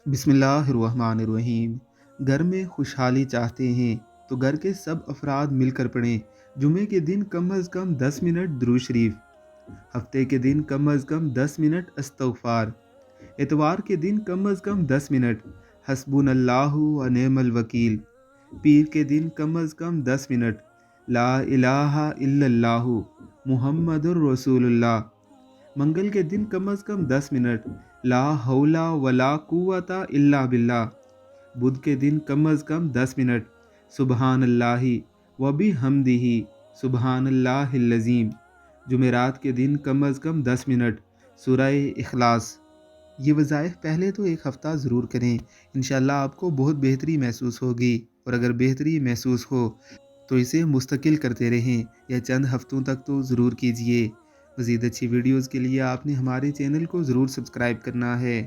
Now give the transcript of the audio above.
बिस्मिल्लाहिर्रहमानिर्रहीम। घर में खुशहाली चाहते हैं तो घर के सब अफराद मिलकर पढ़ें। जुमे के दिन कम अज़ कम 10 मिनट दुरूद शरीफ, हफ्ते के दिन कम अज़ कम 10 मिनट इस्तग़फ़ार, इतवार के दिन कम अज़ कम 10 मिनट हस्बुनल्लाहु व निअमल वकील, पीर के दिन कम अज़ कम 10 मिनट ला इलाहा इल्लल्लाहु मुहम्मदुर रसूलुल्लाह, मंगल के दिन कम अज़ कम 10 मिनट ला हौला वला कुव्वता इल्ला बिल्लाह, बुध के दिन कम अज़ कम 10 मिनट सुबहान अल्लाहि व बिहम्दिही सुबहानल्लाहिल अज़ीम, जुमेरात के दिन कम अज़ कम 10 मिनट सूरह इखलास। ये वज़ाइफ पहले तो एक हफ़्ता ज़रूर करें, इंशाअल्लाह आपको बहुत बेहतरी महसूस होगी। और अगर बेहतरी महसूस हो तो इसे मुस्तकिल करते रहें या चंद हफ्तों तक तो ज़रूर कीजिए। मज़ीद अच्छी वीडियोज़ के लिए आपने हमारे चैनल को ज़रूर सब्सक्राइब करना है।